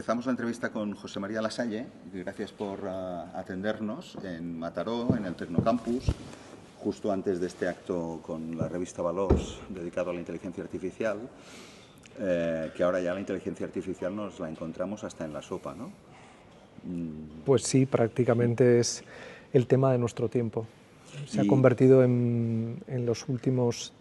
Empezamos la entrevista con José María Lasalle. Gracias por atendernos en Mataró, en el Tecnocampus, justo antes de este acto con la revista Valors dedicado a la inteligencia artificial, que ahora ya la inteligencia artificial nos la encontramos hasta en la sopa, ¿no? Pues sí, prácticamente es el tema de nuestro tiempo. Se ha convertido en los últimos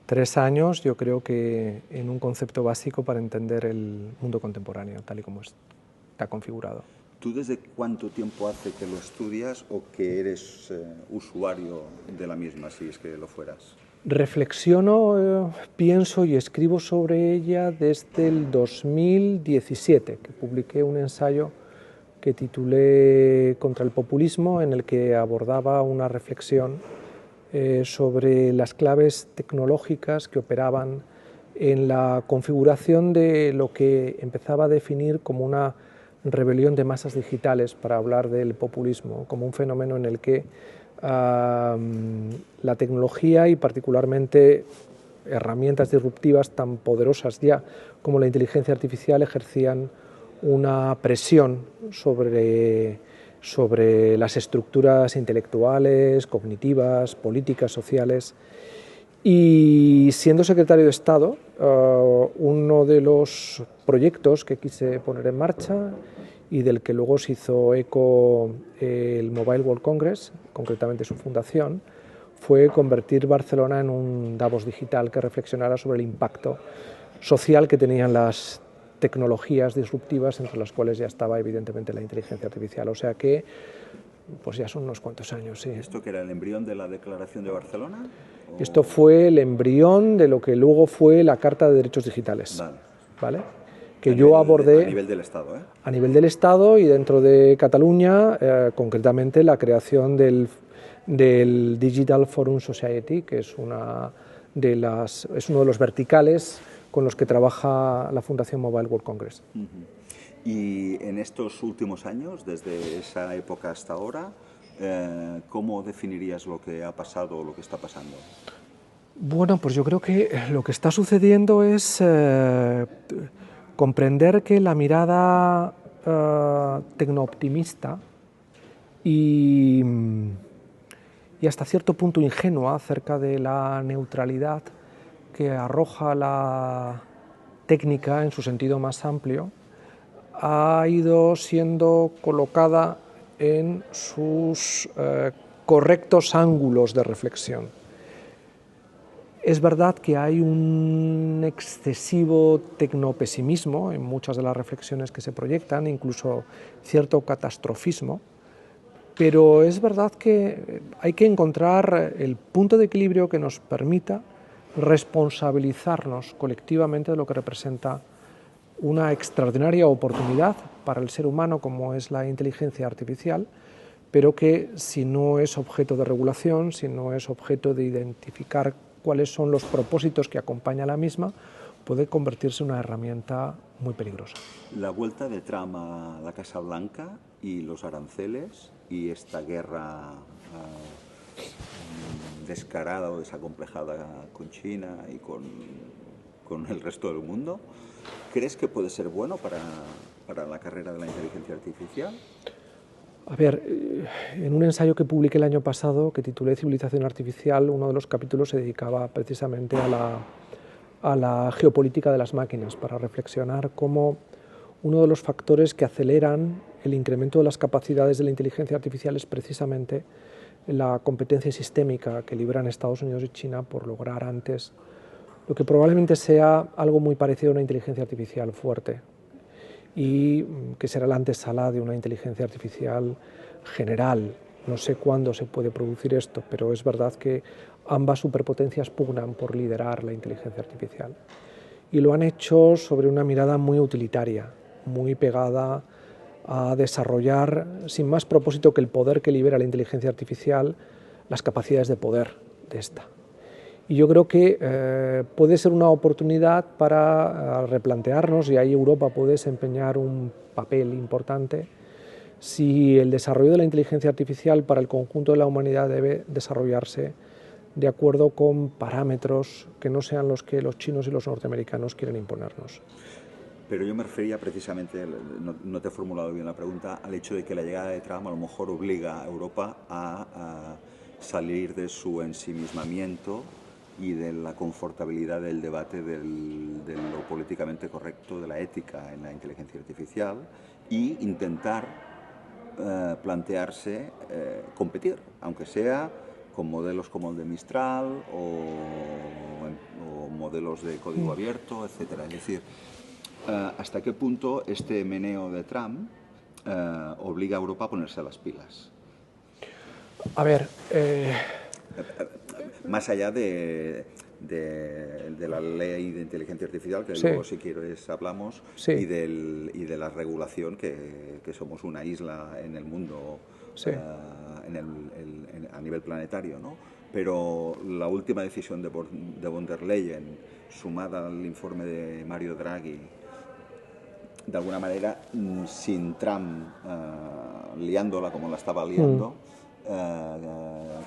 3 años, yo creo que en un concepto básico para entender el mundo contemporáneo, tal y como está configurado. ¿Tú desde cuánto tiempo hace que lo estudias o que eres usuario de la misma, si es que lo fueras? Reflexiono, pienso y escribo sobre ella desde el 2017, que publiqué un ensayo que titulé Contra el populismo, en el que abordaba una reflexión sobre las claves tecnológicas que operaban en la configuración de lo que empezaba a definir como una rebelión de masas digitales, para hablar del populismo, como un fenómeno en el que la tecnología y particularmente herramientas disruptivas tan poderosas ya como la inteligencia artificial ejercían una presión sobre las estructuras intelectuales, cognitivas, políticas, sociales. Y siendo secretario de Estado, uno de los proyectos que quise poner en marcha y del que luego se hizo eco el Mobile World Congress, concretamente su fundación, fue convertir Barcelona en un Davos digital que reflexionara sobre el impacto social que tenían las tecnologías disruptivas, entre las cuales ya estaba evidentemente la inteligencia artificial. O sea que pues ya son unos cuantos años. Sí. ¿Esto que era el embrión de la Declaración de Barcelona? ¿O? Esto fue el embrión de lo que luego fue la Carta de Derechos Digitales. ¿Vale? Que yo abordé a nivel del Estado, a nivel del Estado y dentro de Cataluña, concretamente la creación del Digital Forum Society, que es uno de los verticales con los que trabaja la Fundación Mobile World Congress. Y en estos últimos años, desde esa época hasta ahora, ¿cómo definirías lo que ha pasado o lo que está pasando? Bueno, pues yo creo que lo que está sucediendo es comprender que la mirada tecnooptimista y hasta cierto punto ingenua acerca de la neutralidad que arroja la técnica en su sentido más amplio ha ido siendo colocada en sus correctos ángulos de reflexión. Es verdad que hay un excesivo tecnopesimismo en muchas de las reflexiones que se proyectan, incluso cierto catastrofismo, pero es verdad que hay que encontrar el punto de equilibrio que nos permita responsabilizarnos colectivamente de lo que representa una extraordinaria oportunidad para el ser humano como es la inteligencia artificial, pero que si no es objeto de regulación, si no es objeto de identificar cuáles son los propósitos que acompaña la misma, puede convertirse en una herramienta muy peligrosa. La vuelta de Trump a la Casa Blanca y los aranceles y esta guerra descarada o desacomplejada con China y con el resto del mundo, ¿crees que puede ser bueno para la carrera de la inteligencia artificial? A ver, en un ensayo que publiqué el año pasado, que titulé Civilización Artificial, uno de los capítulos se dedicaba precisamente a la geopolítica de las máquinas, para reflexionar cómo uno de los factores que aceleran el incremento de las capacidades de la inteligencia artificial es precisamente la competencia sistémica que libran Estados Unidos y China por lograr antes lo que probablemente sea algo muy parecido a una inteligencia artificial fuerte, y que será la antesala de una inteligencia artificial general. No sé cuándo se puede producir esto, pero es verdad que ambas superpotencias pugnan por liderar la inteligencia artificial. Y lo han hecho sobre una mirada muy utilitaria, muy pegada a desarrollar, sin más propósito que el poder que libera la inteligencia artificial, las capacidades de poder de esta. Y yo creo que puede ser una oportunidad para replantearnos, y ahí Europa puede desempeñar un papel importante, si el desarrollo de la inteligencia artificial para el conjunto de la humanidad debe desarrollarse de acuerdo con parámetros que no sean los que los chinos y los norteamericanos quieren imponernos. Pero yo me refería precisamente, no te he formulado bien la pregunta, al hecho de que la llegada de Trump a lo mejor obliga a Europa a salir de su ensimismamiento y de la confortabilidad del debate de lo políticamente correcto, de la ética en la inteligencia artificial, y intentar plantearse competir, aunque sea con modelos como el de Mistral o modelos de código abierto, etcétera. Es decir, ¿hasta qué punto este meneo de Trump obliga a Europa a ponerse a las pilas? A ver... Más allá de la ley de inteligencia artificial, que luego si quieres hablamos, y de la regulación, que somos una isla en el mundo a nivel planetario, ¿no? Pero la última decisión de von der Leyen, sumada al informe de Mario Draghi, de alguna manera, sin Trump liándola como la estaba liando,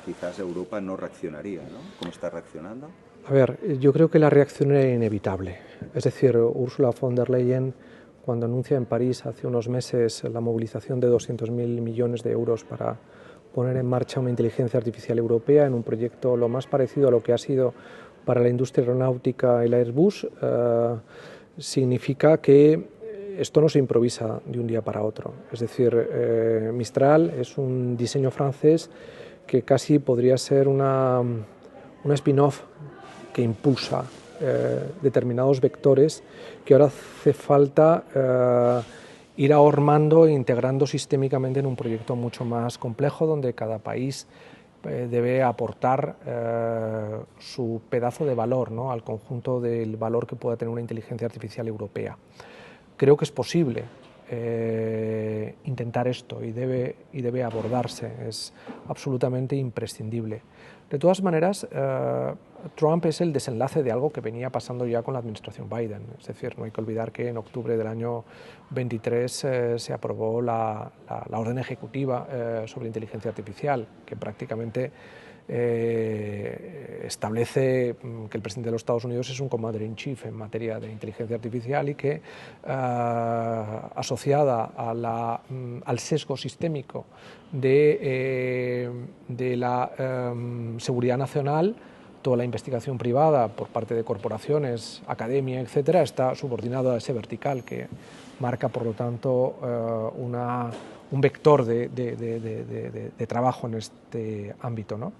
quizás Europa no reaccionaría, ¿no? ¿Cómo está reaccionando? A ver, yo creo que la reacción era inevitable. Es decir, Ursula von der Leyen, cuando anuncia en París hace unos meses la movilización de 200.000 millones de euros para poner en marcha una inteligencia artificial europea en un proyecto lo más parecido a lo que ha sido para la industria aeronáutica el Airbus, significa que esto no se improvisa de un día para otro. Es decir, Mistral es un diseño francés que casi podría ser una spin-off que impulsa determinados vectores que ahora hace falta ir ahormando e integrando sistémicamente en un proyecto mucho más complejo, donde cada país debe aportar su pedazo de valor, ¿no?, al conjunto del valor que pueda tener una inteligencia artificial europea. Creo que es posible intentar esto y debe abordarse, es absolutamente imprescindible. De todas maneras, Trump es el desenlace de algo que venía pasando ya con la administración Biden. Es decir, no hay que olvidar que en octubre del año 23 se aprobó la orden ejecutiva sobre inteligencia artificial, que prácticamente establece que el presidente de los Estados Unidos es un commander-in-chief en materia de inteligencia artificial y que, asociada al sesgo sistémico de la seguridad nacional, toda la investigación privada por parte de corporaciones, academia, etcétera, está subordinada a ese vertical que marca, por lo tanto, un vector de trabajo en este ámbito, ¿no?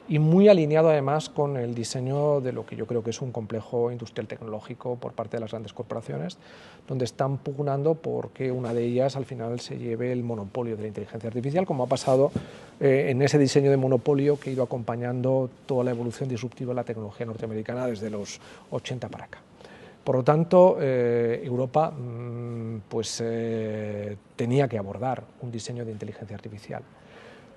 Y muy alineado además con el diseño de lo que yo creo que es un complejo industrial tecnológico por parte de las grandes corporaciones, donde están pugnando porque una de ellas al final se lleve el monopolio de la inteligencia artificial, como ha pasado en ese diseño de monopolio que ha ido acompañando toda la evolución disruptiva de la tecnología norteamericana desde los 80 para acá. Por lo tanto, Europa tenía que abordar un diseño de inteligencia artificial.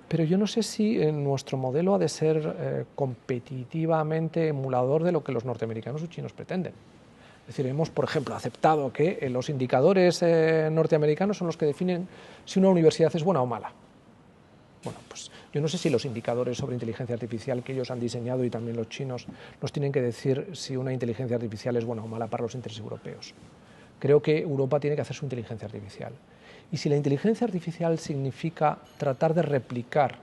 Pero yo no sé si nuestro modelo ha de ser competitivamente emulador de lo que los norteamericanos o chinos pretenden. Es decir, hemos, por ejemplo, aceptado que los indicadores norteamericanos son los que definen si una universidad es buena o mala. Bueno, pues yo no sé si los indicadores sobre inteligencia artificial que ellos han diseñado y también los chinos nos tienen que decir si una inteligencia artificial es buena o mala para los intereses europeos. Creo que Europa tiene que hacer su inteligencia artificial. Y si la inteligencia artificial significa tratar de replicar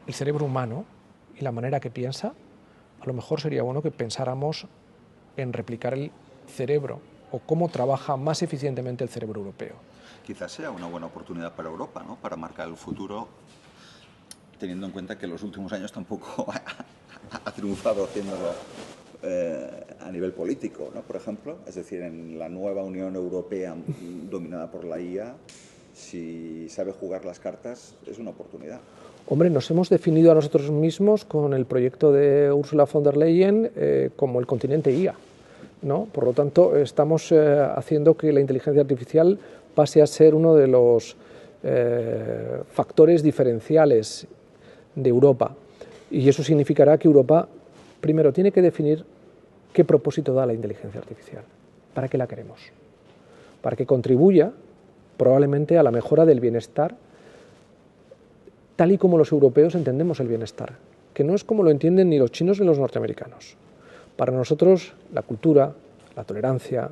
el cerebro humano y la manera que piensa, a lo mejor sería bueno que pensáramos en replicar el cerebro o cómo trabaja más eficientemente el cerebro europeo. Quizás sea una buena oportunidad para Europa, ¿no?, para marcar el futuro, teniendo en cuenta que en los últimos años tampoco ha triunfado haciéndolo a nivel político, ¿no?, por ejemplo. Es decir, en la nueva Unión Europea dominada por la IA, si sabe jugar las cartas, es una oportunidad. Hombre, nos hemos definido a nosotros mismos con el proyecto de Ursula von der Leyen como el continente IA, ¿no? Por lo tanto, estamos haciendo que la inteligencia artificial pase a ser uno de los factores diferenciales de Europa. Y eso significará que Europa, primero, tiene que definir qué propósito da la inteligencia artificial, para qué la queremos, para que contribuya probablemente a la mejora del bienestar, tal y como los europeos entendemos el bienestar, que no es como lo entienden ni los chinos ni los norteamericanos. Para nosotros, la cultura, la tolerancia,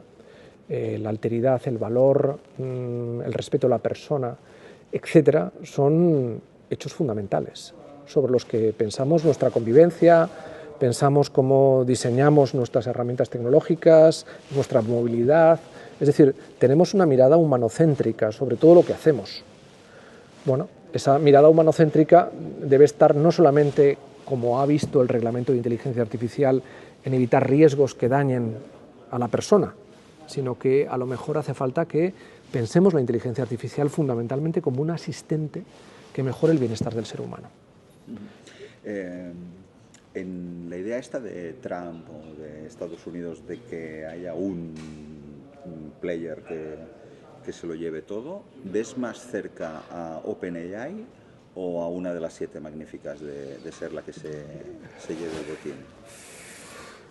la alteridad, el valor, el respeto a la persona, etcétera, son hechos fundamentales sobre los que pensamos nuestra convivencia, pensamos cómo diseñamos nuestras herramientas tecnológicas, nuestra movilidad. Es decir, tenemos una mirada humanocéntrica sobre todo lo que hacemos. Bueno, esa mirada humanocéntrica debe estar no solamente, como ha visto el reglamento de inteligencia artificial, en evitar riesgos que dañen a la persona, sino que a lo mejor hace falta que pensemos la inteligencia artificial fundamentalmente como un asistente que mejore el bienestar del ser humano. En la idea esta de Trump o de Estados Unidos de que haya un player que se lo lleve todo, ¿ves más cerca a OpenAI o a una de las 7 magníficas de ser la que se lleve el botín?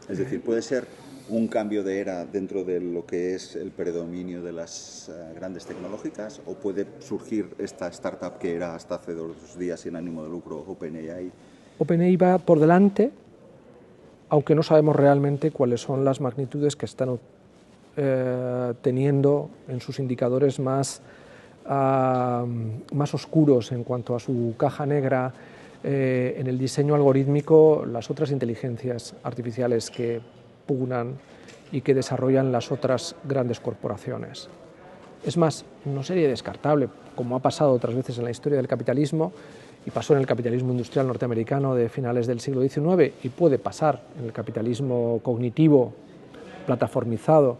Es decir, ¿puede ser un cambio de era dentro de lo que es el predominio de las grandes tecnológicas, o puede surgir esta startup que era hasta hace 2 días sin ánimo de lucro, OpenAI? OpenAI va por delante, aunque no sabemos realmente cuáles son las magnitudes que están teniendo en sus indicadores más oscuros en cuanto a su caja negra, en el diseño algorítmico, las otras inteligencias artificiales que pugnan y que desarrollan las otras grandes corporaciones. Es más, no sería descartable, como ha pasado otras veces en la historia del capitalismo, y pasó en el capitalismo industrial norteamericano de finales del siglo XIX, y puede pasar en el capitalismo cognitivo, plataformizado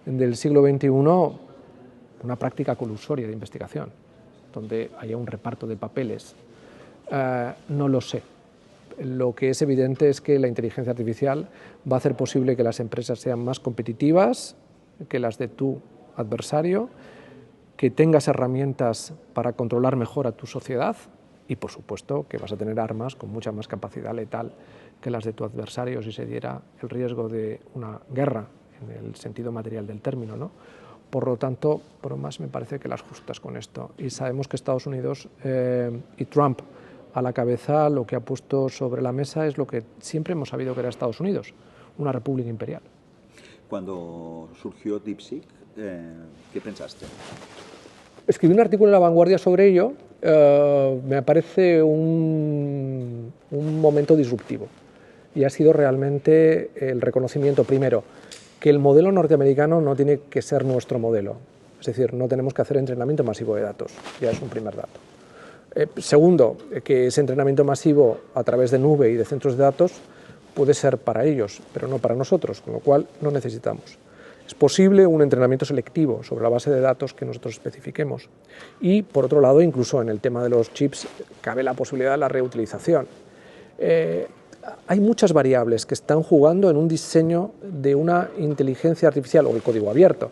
del siglo XXI, una práctica colusoria de investigación, donde haya un reparto de papeles. No lo sé. Lo que es evidente es que la inteligencia artificial va a hacer posible que las empresas sean más competitivas que las de tu adversario, que tengas herramientas para controlar mejor a tu sociedad y, por supuesto, que vas a tener armas con mucha más capacidad letal que las de tu adversario si se diera el riesgo de una guerra, en el sentido material del término, ¿no? Por lo tanto, por lo más me parece que las justas con esto. Y sabemos que Estados Unidos y Trump a la cabeza lo que ha puesto sobre la mesa es lo que siempre hemos sabido que era Estados Unidos, una república imperial. Cuando surgió DeepSeek, ¿qué pensaste? Escribí un artículo en La Vanguardia sobre ello. Me parece un momento disruptivo y ha sido realmente el reconocimiento, primero, que el modelo norteamericano no tiene que ser nuestro modelo, es decir, no tenemos que hacer entrenamiento masivo de datos, ya es un primer dato. Segundo, que ese entrenamiento masivo a través de nube y de centros de datos puede ser para ellos, pero no para nosotros, con lo cual no necesitamos. Es posible un entrenamiento selectivo sobre la base de datos que nosotros especifiquemos. Y, por otro lado, incluso en el tema de los chips, cabe la posibilidad de la reutilización. Hay muchas variables que están jugando en un diseño de una inteligencia artificial o el código abierto.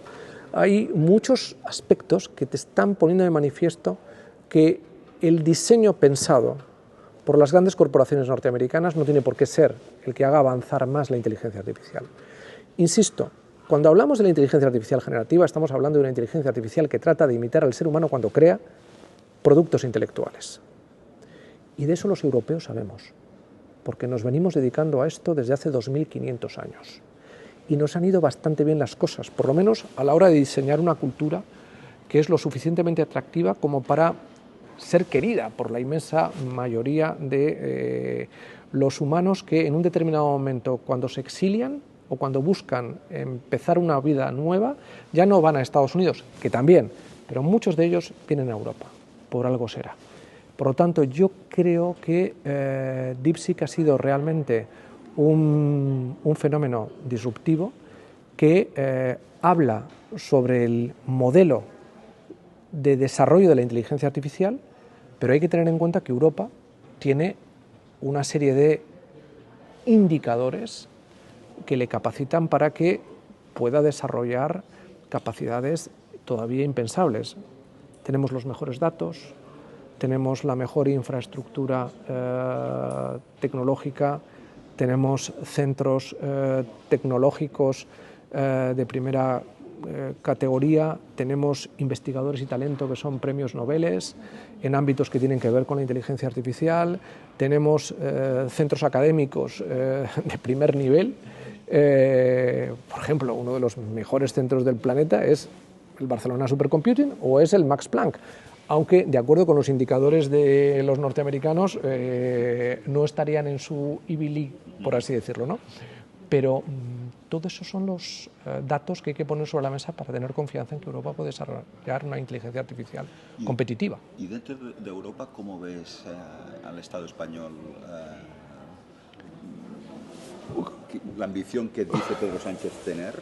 Hay muchos aspectos que te están poniendo de manifiesto que el diseño pensado por las grandes corporaciones norteamericanas no tiene por qué ser el que haga avanzar más la inteligencia artificial. Insisto, cuando hablamos de la inteligencia artificial generativa, estamos hablando de una inteligencia artificial que trata de imitar al ser humano cuando crea productos intelectuales. Y de eso los europeos sabemos, porque nos venimos dedicando a esto desde hace 2500 años. Y nos han ido bastante bien las cosas, por lo menos a la hora de diseñar una cultura que es lo suficientemente atractiva como para ser querida por la inmensa mayoría de los humanos que en un determinado momento, cuando se exilian o cuando buscan empezar una vida nueva, ya no van a Estados Unidos, que también, pero muchos de ellos vienen a Europa, por algo será. Por lo tanto, yo creo que DeepSeek ha sido realmente un fenómeno disruptivo que habla sobre el modelo de desarrollo de la inteligencia artificial, pero hay que tener en cuenta que Europa tiene una serie de indicadores que le capacitan para que pueda desarrollar capacidades todavía impensables. Tenemos los mejores datos, tenemos la mejor infraestructura tecnológica, tenemos centros tecnológicos de primera categoría, tenemos investigadores y talento que son premios Nobel en ámbitos que tienen que ver con la inteligencia artificial, tenemos centros académicos de primer nivel Por ejemplo, uno de los mejores centros del planeta es el Barcelona Supercomputing o es el Max Planck, aunque de acuerdo con los indicadores de los norteamericanos no estarían en su Ivy League, por así decirlo, ¿no? Pero todos esos son los datos que hay que poner sobre la mesa para tener confianza en que Europa puede desarrollar una inteligencia artificial competitiva. Y dentro de Europa, ¿cómo ves al Estado español? La ambición que dice Pedro Sánchez tener,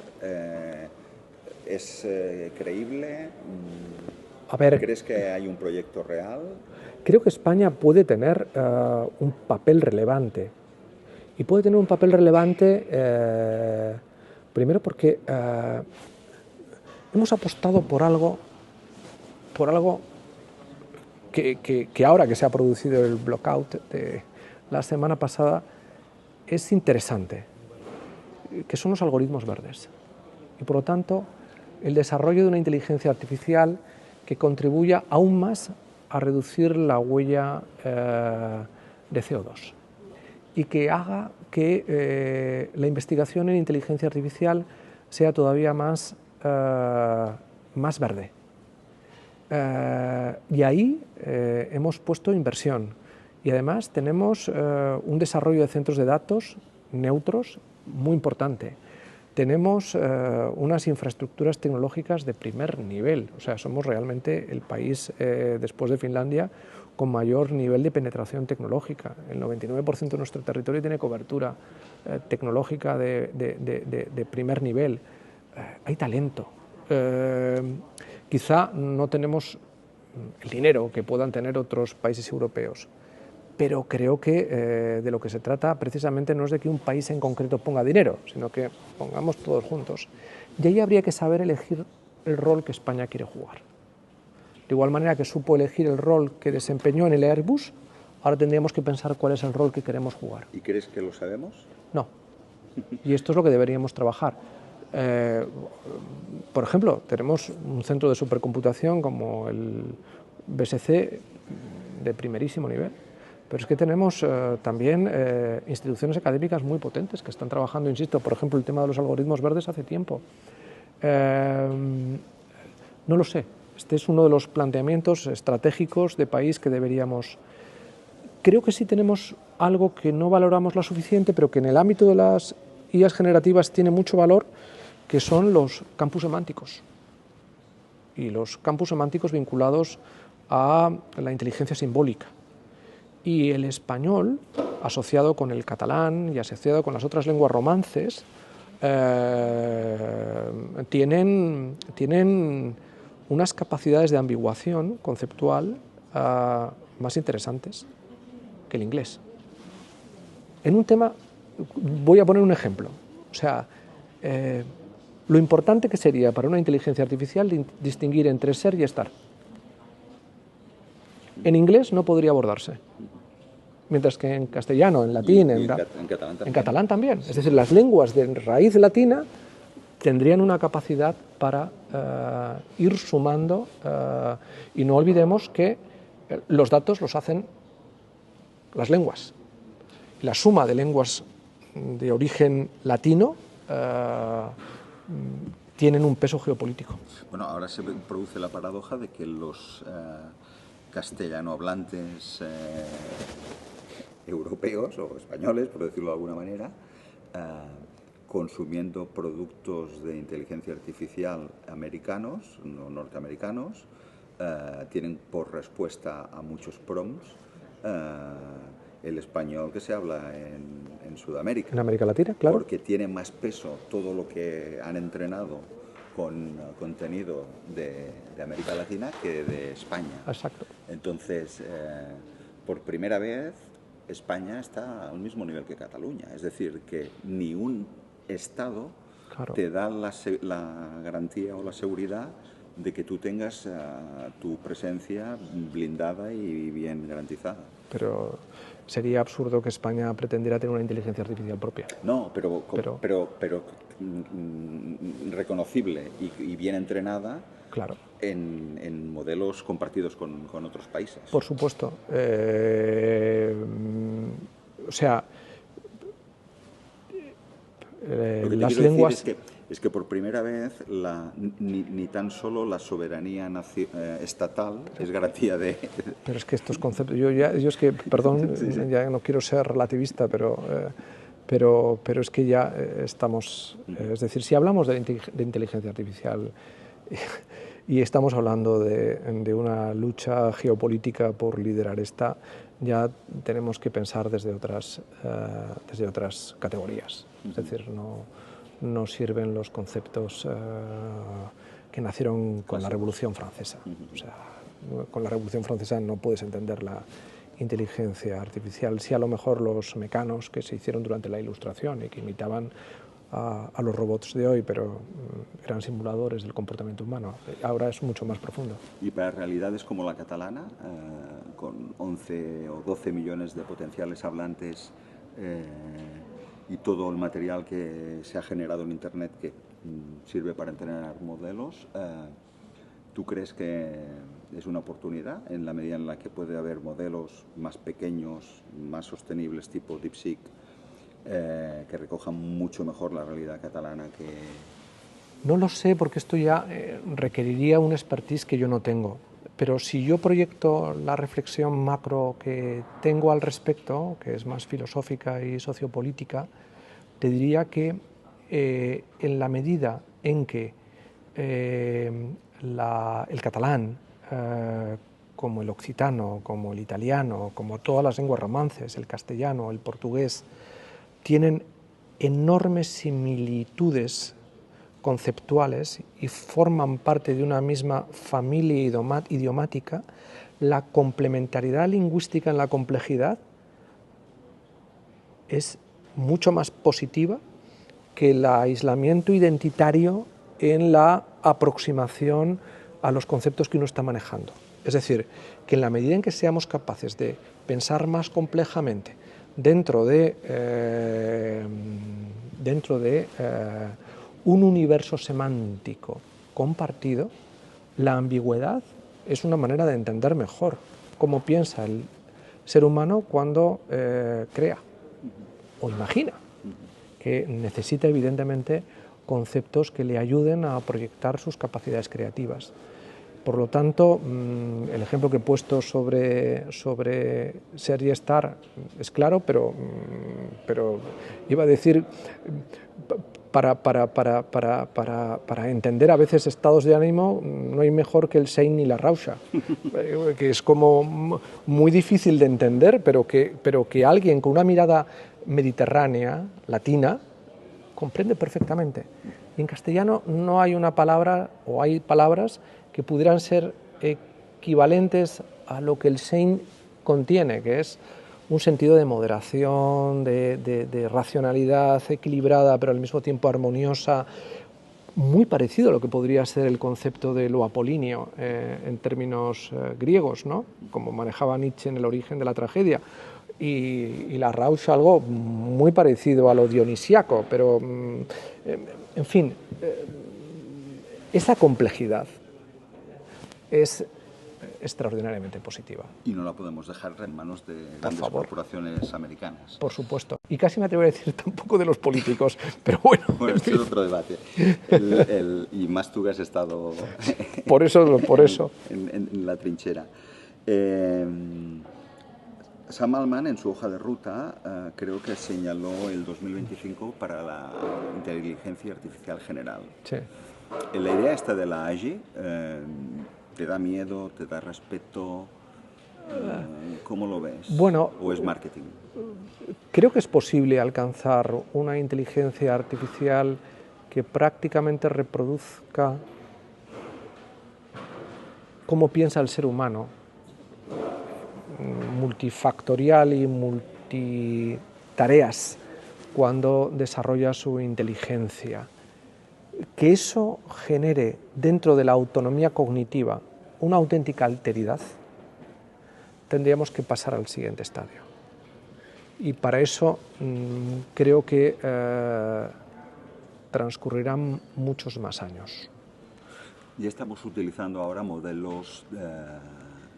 ¿es creíble? A ver, ¿Crees que hay un proyecto real? Creo que España puede tener un papel relevante. Y puede tener un papel relevante primero porque hemos apostado por algo que ahora que se ha producido el blackout de la semana pasada es interesante, que son los algoritmos verdes. Y por lo tanto, el desarrollo de una inteligencia artificial que contribuya aún más a reducir la huella de CO2 y que haga que la investigación en inteligencia artificial sea todavía más verde. Y ahí hemos puesto inversión y además tenemos un desarrollo de centros de datos neutros muy importante. Tenemos unas infraestructuras tecnológicas de primer nivel, o sea, somos realmente el país, después de Finlandia, con mayor nivel de penetración tecnológica. El 99% de nuestro territorio tiene cobertura tecnológica de primer nivel. Hay talento. Quizá no tenemos el dinero que puedan tener otros países europeos, pero creo que de lo que se trata precisamente no es de que un país en concreto ponga dinero, sino que pongamos todos juntos. Y ahí habría que saber elegir el rol que España quiere jugar. De igual manera que supo elegir el rol que desempeñó en el Airbus, ahora tendríamos que pensar cuál es el rol que queremos jugar. ¿Y crees que lo sabemos? No. Y esto es lo que deberíamos trabajar. Por ejemplo, tenemos un centro de supercomputación como el BSC de primerísimo nivel, pero es que tenemos también instituciones académicas muy potentes que están trabajando, insisto, por ejemplo, el tema de los algoritmos verdes hace tiempo. No lo sé. Este es uno de los planteamientos estratégicos de país que deberíamos... Creo que sí tenemos algo que no valoramos lo suficiente, pero que en el ámbito de las IAs generativas tiene mucho valor, que son los campus semánticos. Y los campus semánticos vinculados a la inteligencia simbólica. Y el español, asociado con el catalán y asociado con las otras lenguas romances, tienen unas capacidades de ambiguación conceptual más interesantes que el inglés. En un tema, voy a poner un ejemplo, o sea, lo importante que sería para una inteligencia artificial distinguir entre ser y estar. En inglés no podría abordarse, mientras que en castellano, en latín, en catalán también. Es decir, las lenguas de raíz latina tendrían una capacidad para ir sumando, y no olvidemos que los datos los hacen las lenguas. La suma de lenguas de origen latino tienen un peso geopolítico. Bueno, ahora se produce la paradoja de que los castellano hablantes europeos o españoles, por decirlo de alguna manera, consumiendo productos de inteligencia artificial americanos, no norteamericanos, tienen por respuesta a muchos prompts el español que se habla en Sudamérica. En América Latina, claro. Porque tiene más peso todo lo que han entrenado con contenido de América Latina que de España. Exacto. Entonces, por primera vez, España está al mismo nivel que Cataluña. Es decir, que ni un Estado te da la garantía o la seguridad de que tú tengas tu presencia blindada y bien garantizada. Pero sería absurdo que España pretendiera tener una inteligencia artificial propia. No, pero reconocible y bien entrenada, claro, en modelos compartidos con otros países. Por supuesto. O sea, Lo que te las quiero lenguas... decir es que por primera vez ni tan solo la soberanía estatal es garantía de... Pero es que estos conceptos, yo es que, perdón, Sí, sí. ya no quiero ser relativista, pero es que ya estamos, es decir, si hablamos de inteligencia artificial y estamos hablando de una lucha geopolítica por liderar esta, ya tenemos que pensar desde otras categorías. Es decir, no sirven los conceptos que nacieron con la Revolución Francesa. O sea, con la Revolución Francesa no puedes entender la inteligencia artificial. Sí, a lo mejor los mecanos que se hicieron durante la Ilustración y que imitaban a los robots de hoy, pero eran simuladores del comportamiento humano. Ahora es mucho más profundo. Y para realidades como la catalana, con 11 o 12 millones de potenciales hablantes y todo el material que se ha generado en Internet que sirve para entrenar modelos, ¿tú crees que es una oportunidad en la medida en la que puede haber modelos más pequeños, más sostenibles, tipo DeepSeek, que recojan mucho mejor la realidad catalana que...? No lo sé, porque esto ya requeriría un expertise que yo no tengo. Pero si yo proyecto la reflexión macro que tengo al respecto, que es más filosófica y sociopolítica, te diría que en la medida en que el catalán, como el occitano, como el italiano, como todas las lenguas romances, el castellano, el portugués, tienen enormes similitudes conceptuales y forman parte de una misma familia idiomática, la complementariedad lingüística en la complejidad es mucho más positiva que el aislamiento identitario en la aproximación a los conceptos que uno está manejando. Es decir, que en la medida en que seamos capaces de pensar más complejamente dentro de un universo semántico compartido, la ambigüedad es una manera de entender mejor cómo piensa el ser humano cuando crea o imagina, que necesita evidentemente conceptos que le ayuden a proyectar sus capacidades creativas. Por lo tanto, el ejemplo que he puesto sobre ser y estar es claro, pero iba a decir, para entender a veces estados de ánimo no hay mejor que el Sein ni la Rausha, que es como muy difícil de entender, pero que alguien con una mirada mediterránea, latina, comprende perfectamente. Y en castellano no hay una palabra, o hay palabras que pudieran ser equivalentes a lo que el Sein contiene, que es un sentido de moderación, de racionalidad equilibrada, pero al mismo tiempo armoniosa, muy parecido a lo que podría ser el concepto de lo apolíneo en términos griegos, ¿no? Como manejaba Nietzsche en El origen de la tragedia. Y la Rausch algo muy parecido a lo dionisíaco, pero en fin, esa complejidad es extraordinariamente positiva. Y no la podemos dejar en manos de grandes corporaciones americanas. Por supuesto. Y casi me atrevo a decir tampoco de los políticos, pero bueno. Bueno, este es otro debate. Y más tú que has estado... Por eso. En la trinchera. Sam Altman, en su hoja de ruta, creo que señaló el 2025 para la inteligencia artificial general. Sí. La idea esta de la AGI, ¿te da miedo, te da respeto? ¿Cómo lo ves? Bueno, ¿O es marketing? Creo que es posible alcanzar una inteligencia artificial que prácticamente reproduzca cómo piensa el ser humano, multifactorial y multitareas cuando desarrolla su inteligencia. Que eso genere dentro de la autonomía cognitiva una auténtica alteridad, tendríamos que pasar al siguiente estadio. Y para eso creo que transcurrirán muchos más años. Ya estamos utilizando ahora modelos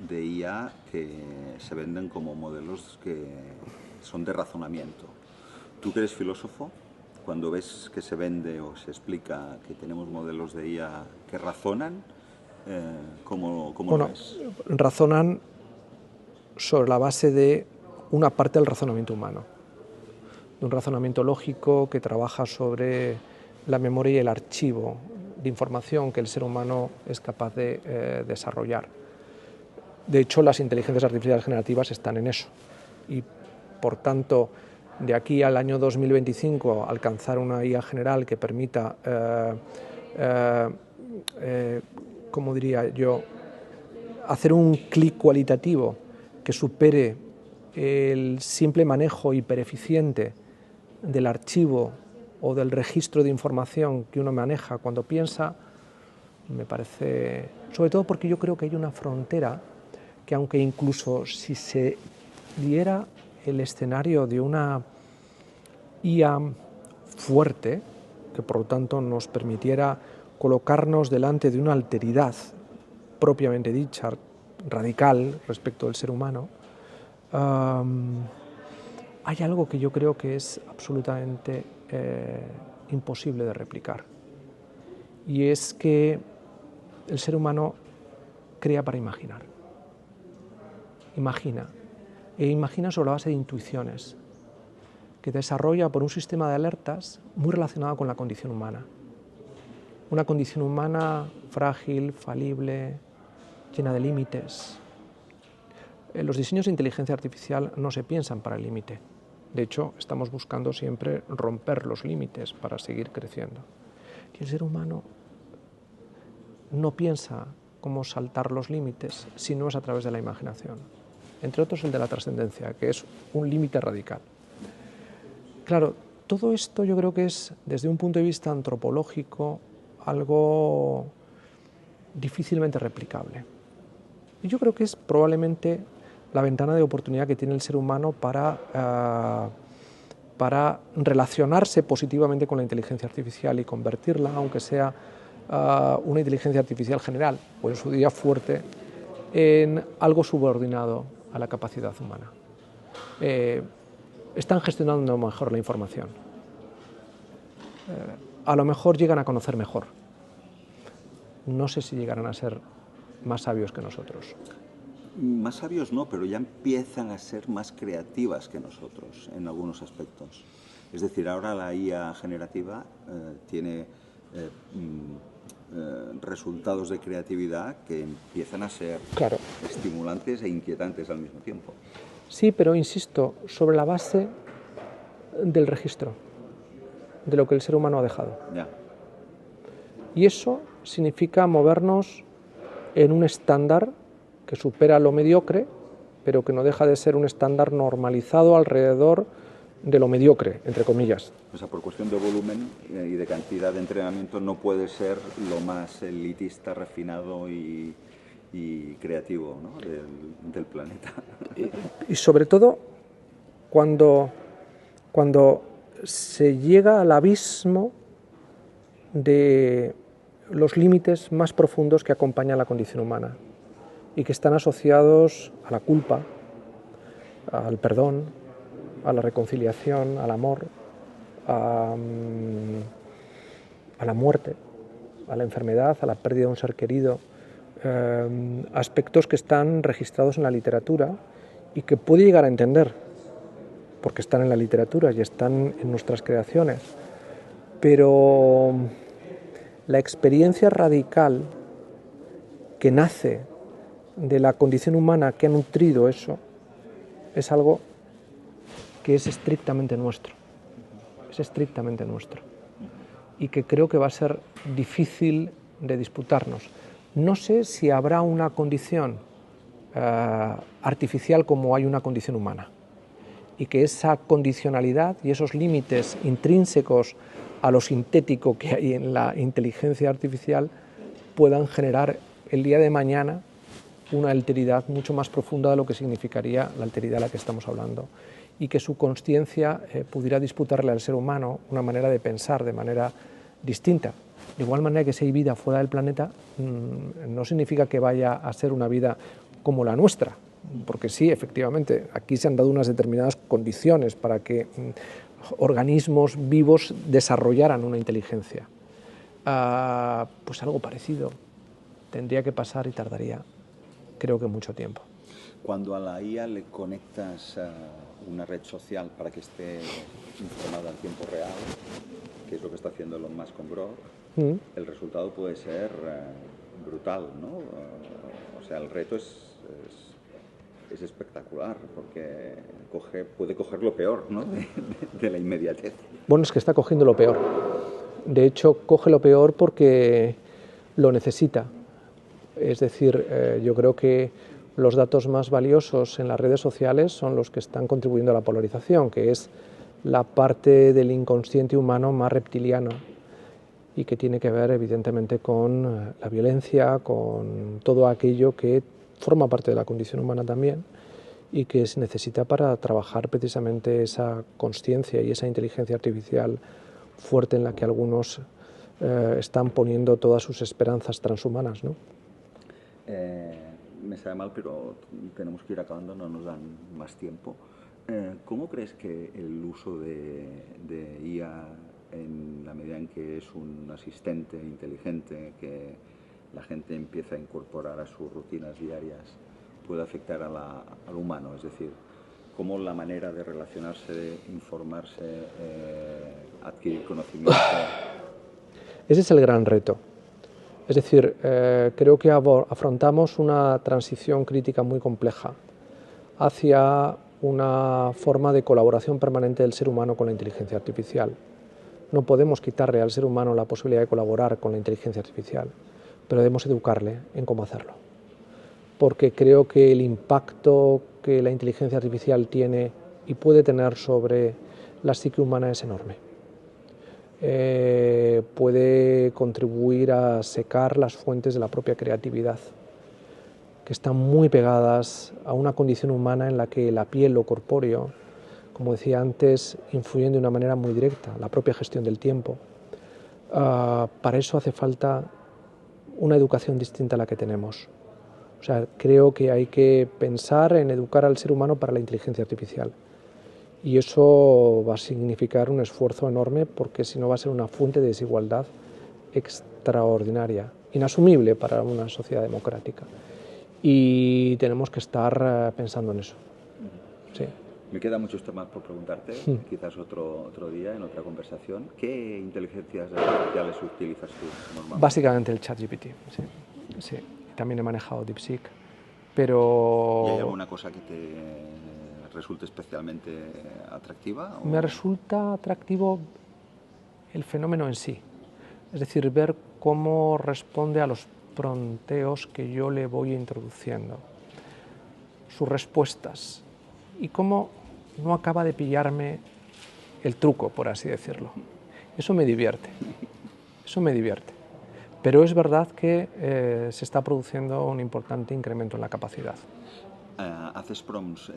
de IA que se venden como modelos que son de razonamiento. ¿Tú que eres filósofo, cuando ves que se vende o se explica que tenemos modelos de IA que razonan, ¿cómo lo ves? Razonan sobre la base de una parte del razonamiento humano, de un razonamiento lógico que trabaja sobre la memoria y el archivo de información que el ser humano es capaz de desarrollar. De hecho, las inteligencias artificiales generativas están en eso y, por tanto, de aquí al año 2025 alcanzar una IA general que permita, ¿cómo diría yo?, hacer un clic cualitativo que supere el simple manejo hipereficiente del archivo o del registro de información que uno maneja cuando piensa, me parece, sobre todo porque yo creo que hay una frontera que, aunque incluso si se diera el escenario de una IA fuerte, que por lo tanto nos permitiera colocarnos delante de una alteridad propiamente dicha, radical respecto del ser humano, hay algo que yo creo que es absolutamente imposible de replicar, y es que el ser humano crea para imaginar. Imagina sobre la base de intuiciones que desarrolla por un sistema de alertas muy relacionado con la condición humana. Una condición humana frágil, falible, llena de límites. Los diseños de inteligencia artificial no se piensan para el límite. De hecho, estamos buscando siempre romper los límites para seguir creciendo. Y el ser humano no piensa cómo saltar los límites si no es a través de la imaginación. Entre otros el de la trascendencia, que es un límite radical. Claro, todo esto yo creo que es, desde un punto de vista antropológico, algo difícilmente replicable. Y yo creo que es probablemente la ventana de oportunidad que tiene el ser humano para relacionarse positivamente con la inteligencia artificial y convertirla, aunque sea una inteligencia artificial general, o en su día fuerte, en algo subordinado a la capacidad humana. Están gestionando mejor la información. A lo mejor llegan a conocer mejor. No sé si llegarán a ser más sabios que nosotros. Más sabios no, pero ya empiezan a ser más creativas que nosotros en algunos aspectos. Es decir, ahora la IA generativa tiene resultados de creatividad que empiezan a ser estimulantes e inquietantes al mismo tiempo. Sí, pero insisto, sobre la base del registro, de lo que el ser humano ha dejado. Ya. Y eso significa movernos en un estándar que supera lo mediocre, pero que no deja de ser un estándar normalizado alrededor de lo mediocre, entre comillas. O sea, por cuestión de volumen y de cantidad de entrenamiento no puede ser lo más elitista, refinado y creativo, ¿no?, del planeta. Y sobre todo cuando se llega al abismo de los límites más profundos que acompañan la condición humana y que están asociados a la culpa, al perdón, a la reconciliación, al amor, a la muerte, a la enfermedad, a la pérdida de un ser querido, aspectos que están registrados en la literatura y que puede llegar a entender, porque están en la literatura y están en nuestras creaciones, pero la experiencia radical que nace de la condición humana que ha nutrido eso es algo que es estrictamente nuestro, y que creo que va a ser difícil de disputarnos. No sé si habrá una condición artificial como hay una condición humana, y que esa condicionalidad y esos límites intrínsecos a lo sintético que hay en la inteligencia artificial puedan generar el día de mañana una alteridad mucho más profunda de lo que significaría la alteridad de la que estamos hablando, y que su consciencia pudiera disputarle al ser humano una manera de pensar de manera distinta. De igual manera que si hay vida fuera del planeta, no significa que vaya a ser una vida como la nuestra, porque sí, efectivamente, aquí se han dado unas determinadas condiciones para que organismos vivos desarrollaran una inteligencia. Pues algo parecido tendría que pasar y tardaría, creo que mucho tiempo. Cuando a la IA le conectas una red social para que esté informada en tiempo real, que es lo que está haciendo Elon Musk con Grok, el resultado puede ser brutal, ¿no? O sea, el reto es espectacular, porque puede coger lo peor, ¿no? de la inmediatez. Bueno, es que está cogiendo lo peor. De hecho, coge lo peor porque lo necesita. Es decir, yo creo que los datos más valiosos en las redes sociales son los que están contribuyendo a la polarización, que es la parte del inconsciente humano más reptiliano y que tiene que ver evidentemente con la violencia, con todo aquello que forma parte de la condición humana también y que se necesita para trabajar precisamente esa consciencia y esa inteligencia artificial fuerte en la que algunos están poniendo todas sus esperanzas transhumanas, ¿no? Me sabe mal, pero tenemos que ir acabando, no nos dan más tiempo. ¿Cómo crees que el uso de IA, en la medida en que es un asistente inteligente que la gente empieza a incorporar a sus rutinas diarias, puede afectar al humano? Es decir, ¿cómo la manera de relacionarse, de informarse, adquirir conocimiento? Ese es el gran reto. Es decir, creo que afrontamos una transición crítica muy compleja hacia una forma de colaboración permanente del ser humano con la inteligencia artificial. No podemos quitarle al ser humano la posibilidad de colaborar con la inteligencia artificial, pero debemos educarle en cómo hacerlo. Porque creo que el impacto que la inteligencia artificial tiene y puede tener sobre la psique humana es enorme. Puede contribuir a secar las fuentes de la propia creatividad, que están muy pegadas a una condición humana en la que la piel, lo corpóreo, como decía antes, influyen de una manera muy directa, la propia gestión del tiempo. Para eso hace falta una educación distinta a la que tenemos. O sea, creo que hay que pensar en educar al ser humano para la inteligencia artificial. Y eso va a significar un esfuerzo enorme, porque si no va a ser una fuente de desigualdad extraordinaria, inasumible para una sociedad democrática. Y tenemos que estar pensando en eso. Sí. Me quedan muchos temas por preguntarte, quizás otro día, en otra conversación. ¿Qué inteligencias artificiales utilizas tú normalmente? Básicamente el ChatGPT, sí. Sí. También he manejado DeepSeek, pero... ¿Y hay alguna cosa que te resulte especialmente atractiva? Me resulta atractivo el fenómeno en sí, es decir, ver cómo responde a los prompteos que yo le voy introduciendo, sus respuestas, y cómo no acaba de pillarme el truco, por así decirlo. Eso me divierte, eso me divierte. Pero es verdad que se está produciendo un importante incremento en la capacidad. ¿Haces prompts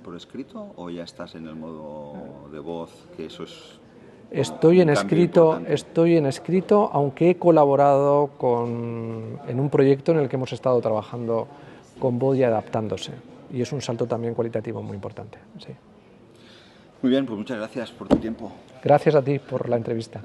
por escrito o ya estás en el modo de voz, que eso es... Estoy en escrito, aunque he colaborado en un proyecto en el que hemos estado trabajando con voz y adaptándose. Y es un salto también cualitativo muy importante. Sí. Muy bien, pues muchas gracias por tu tiempo. Gracias a ti por la entrevista.